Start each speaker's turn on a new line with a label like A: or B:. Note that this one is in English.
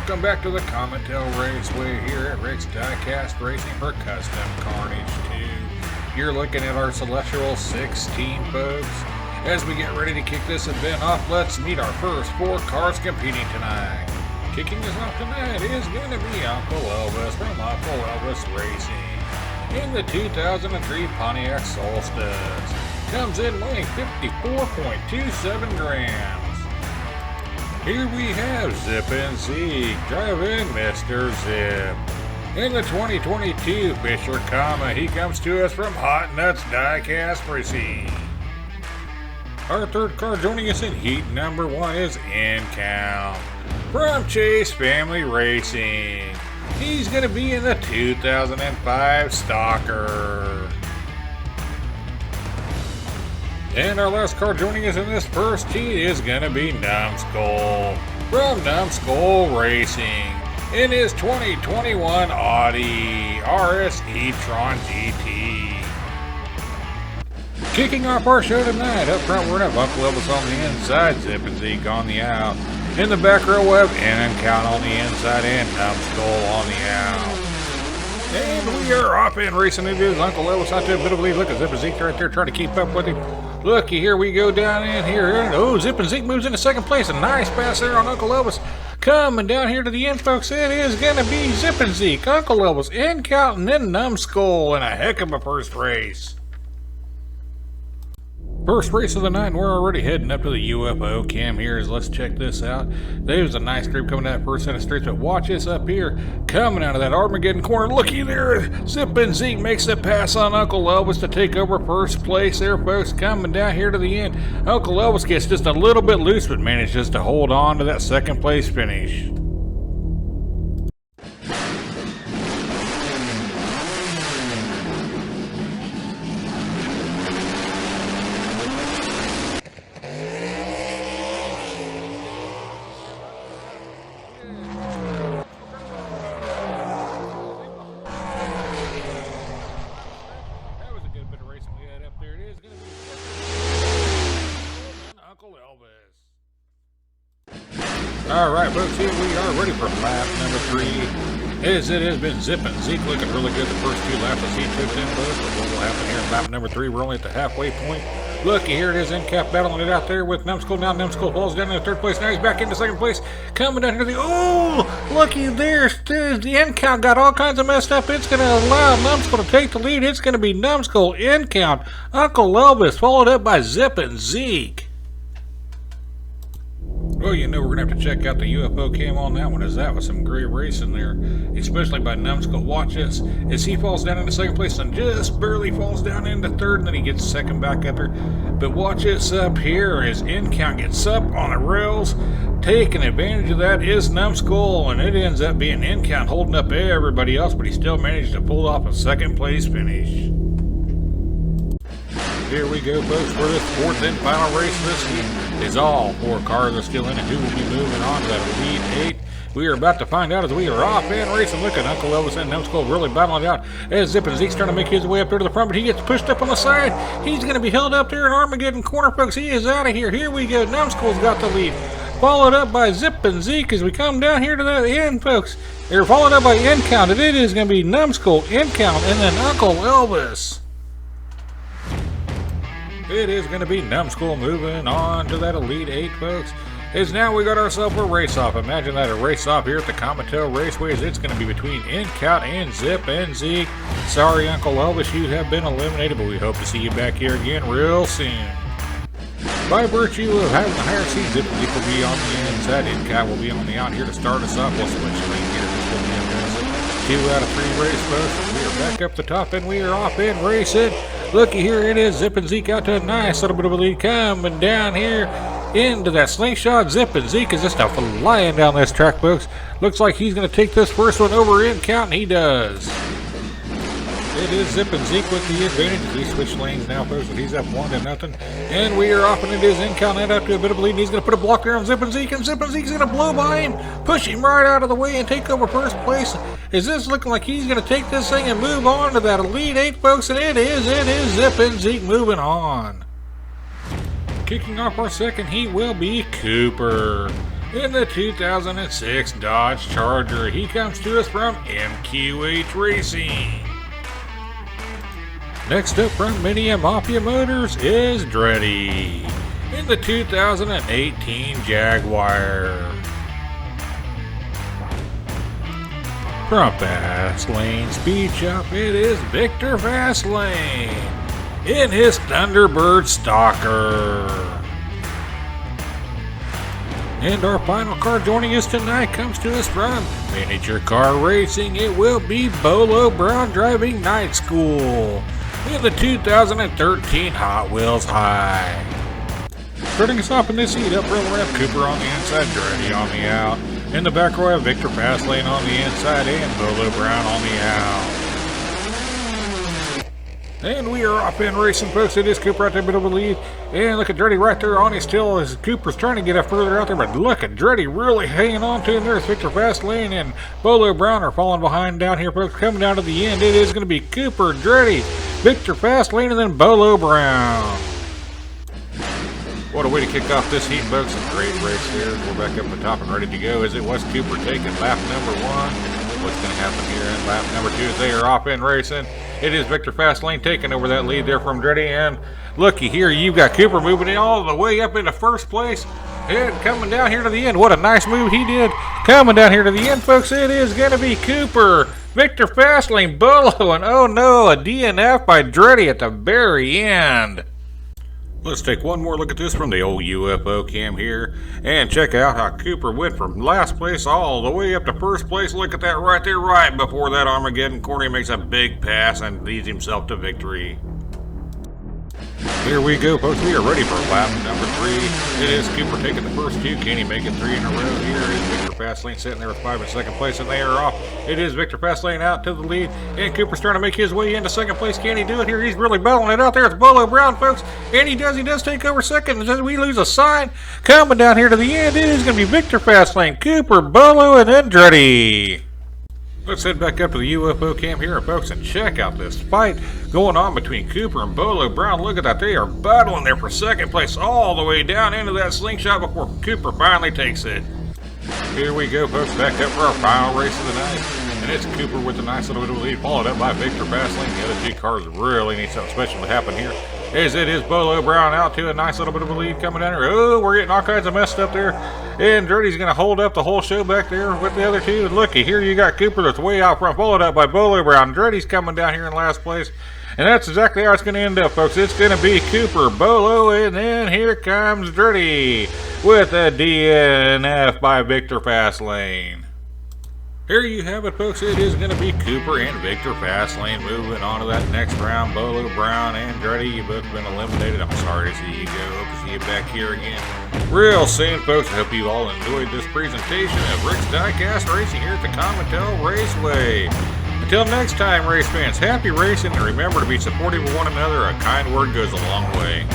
A: welcome back to the Comet-Tail Raceway here at Rick's Diecast Racing for Custom Carnage 2. You're looking at our Celestial 16, folks. As we get ready to kick this event off, let's meet our first 4 cars competing tonight. Kicking us off tonight is going to be Uncle Elvis from Uncle Elvis Racing in the 2003 Pontiac Solstice. Comes in weighing 54.27 grams. Here we have Zip and Zeke driving Mr. Zip. In the 2022 Fisher Comma, he comes to us from Hot Nuts Diecast Racing. Our third car joining us in heat number 1 is In Count from Chase Family Racing. He's going to be in the 2005 Stalker. And our last car joining us in this first heat is going to be Numbskull from Numbskull Racing in his 2021 Audi RS e-tron GT. Kicking off our show tonight, up front we're going to have Uncle Elvis on the inside, Zip and Zeke on the out. In the back row we have In Count on the inside and Numbskull on the out. And we are off in racing. It is Uncle Elvis out there, a bit of a lead. Look at Zip and Zeke right there trying to keep up with him. Looky, here we go down in here. Oh, Zip and Zeke moves into second place. A nice pass there on Uncle Elvis. Coming down here to the end, folks, it is going to be Zip and Zeke, Uncle Elvis, In Count, and then Numbskull in a heck of a first race. First race of the night, and we're already heading up to the UFO cam here. Let's check this out. There's a nice group coming out first set of streets, but watch this up here. Coming out of that Armageddon corner, looky there. Zip and Zeke makes the pass on Uncle Elvis to take over first place there, folks. Coming down here to the end. Uncle Elvis gets just a little bit loose, but manages to hold on to that second place finish. Alright, folks, here we are ready for lap number 3. As it has been Zip and Zeke looking really good the first 2 laps as he took in both. But what will happen here in lap number 3? We're only at the halfway point. Looky, here it is, In Cap battling it out there with Numbskull. Now Numbskull falls down in the 3rd place. Now he's back into 2nd place. Coming down here to the... Oh! Looky there. The In Count got all kinds of messed up. It's going to allow Numbskull to take the lead. It's going to be Numbskull, In Count, Uncle Elvis, followed up by Zip and Zeke. Well, you know, we're going to have to check out the UFO cam on that one, as that was some great racing there, especially by Numbskull. Watch this, as he falls down into 2nd place and just barely falls down into 3rd, and then he gets 2nd back up there. But watch this up here, as In Count gets up on the rails. Taking advantage of that is Numbskull, and it ends up being In Count holding up everybody else, but he still managed to pull off a 2nd place finish. Here we go, folks, for this 4th and final race this week. Is all 4 cars are still in it. Who will be moving on to that Elite 8? We are about to find out as we are off in racing. Look at Uncle Elvis and Numbskull really battling it out as Zip and Zeke's trying to make his way up there to the front, but he gets pushed up on the side. He's going to be held up there in Armageddon corner, folks. He is out of here. Here we go. Numbskull's got the lead. Followed up by Zip and Zeke as we come down here to the end, folks. They're followed up by In Count, and it is going to be Numbskull, In Count, and then Uncle Elvis. It is going to be Numbskull moving on to that Elite 8, folks. As now we got ourselves a race-off. Imagine that, a race-off here at the Comet-Tail Raceways. It's going to be between In Count and Zip and Zeke. Sorry, Uncle Elvis, you have been eliminated, but we hope to see you back here again real soon. By virtue of having the higher seat, Zip and Zeke will be on the inside. In Count will be on the out here to start us off. We'll switch lane here. This will be a 2 out of 3 race, folks. We are back up the top, and we are off in racing. Looky, here it is, Zip and Zeke out to a nice little bit of a lead, coming down here into that slingshot. Zip and Zeke is just flying down this track, folks. Looks like he's going to take this first one over In Count, and he does. It is Zip and Zeke with the advantage as we switch lanes now, folks, but he's up 1-0. And we are off, and it is In Count and up to a bit of a lead, and he's going to put a block there on Zip and Zeke's going to blow by him, push him right out of the way, and take over first place. Is this looking like he's going to take this thing and move on to that Elite 8, folks? And it is Zip and Zeke moving on. Kicking off our second heat will be Cooper. In the 2006 Dodge Charger, he comes to us from MQH Racing. Next up from Mini Mafia Motors is Dreddy. In the 2018 Jaguar. From Fastlane Speed Shop, it is Victor Fastlane in his Thunderbird Stalker. And our final car joining us tonight comes to us from Miniature Car Racing. It will be Bolo Brown driving Night School in the 2013 Hot Wheels High. Starting us off in this heat, up row we have Cooper on the inside, Dreddy on the out. In the back row we have Victor Fastlane on the inside and Bolo Brown on the out. And we are off in racing, folks. It is Cooper out there, bit of a lead. And look at Dreddy right there on his tail as Cooper's trying to get up further out there. But look at Dreddy really hanging on to him there. Victor Fastlane and Bolo Brown are falling behind down here, folks. Coming down to the end, it is going to be Cooper, Dreddy, Victor Fastlane, and then Bolo Brown. What a way to kick off this heat, folks. A great race here. We're back up at the top and ready to go as it was Cooper taking lap number 1. What's going to happen here in lap number 2 as they are off in racing. It is Victor Fastlane taking over that lead there from Dreddy. And looky here, you've got Cooper moving in all the way up into first place. And coming down here to the end. What a nice move he did. Coming down here to the end, folks. It is going to be Cooper, Victor Fastlane, Bolo, and oh no, a DNF by Dreddy at the very end. Let's take one more look at this from the old UFO cam here and check out how Cooper went from last place all the way up to first place. Look at that right there, right before that Armageddon corner. He makes a big pass and leads himself to victory. Here we go, folks. We are ready for lap number 3. It is Cooper taking the first 2. Can he make it 3 in a row? Here is Victor Fastlane sitting there with 5 in second place, and they are off. It is Victor Fastlane out to the lead, and Cooper's trying to make his way into second place. Can he do it here? He's really battling it out there. It's Bolo Brown, folks, and he does take over second. As we lose a sign, coming down here to the end, it is going to be Victor Fastlane, Cooper, Bolo, and then Dreddy. Let's head back up to the UFO cam here, folks, and check out this fight going on between Cooper and Bolo Brown. Look at that. They are battling there for second place all the way down into that slingshot before Cooper finally takes it. Here we go, folks, back up for our final race of the night. And it's Cooper with a nice little bit of a lead, followed up by Victor Fastlane. The other 2 cars really need something special to happen here. As it is Bolo Brown out to a nice little bit of a lead coming down here. Oh, we're getting all kinds of messed up there. And Dreddy's going to hold up the whole show back there with the other 2. And looky, here you got Cooper that's way out front, followed up by Bolo Brown. Dreddy's coming down here in last place. And that's exactly how it's going to end up, folks. It's going to be Cooper, Bolo, and then here comes Dreddy with a DNF by Victor Fastlane. Here you have it, folks. It is going to be Cooper and Victor Fastlane moving on to that next round. Bolo Brown and Dreddy, you've both been eliminated. I'm sorry to see you go. Hope to see you back here again real soon, folks. I hope you all enjoyed this presentation of Rick's Diecast Racing here at the Comitel Raceway. Until next time, race fans, happy racing, and remember to be supportive of one another. A kind word goes a long way.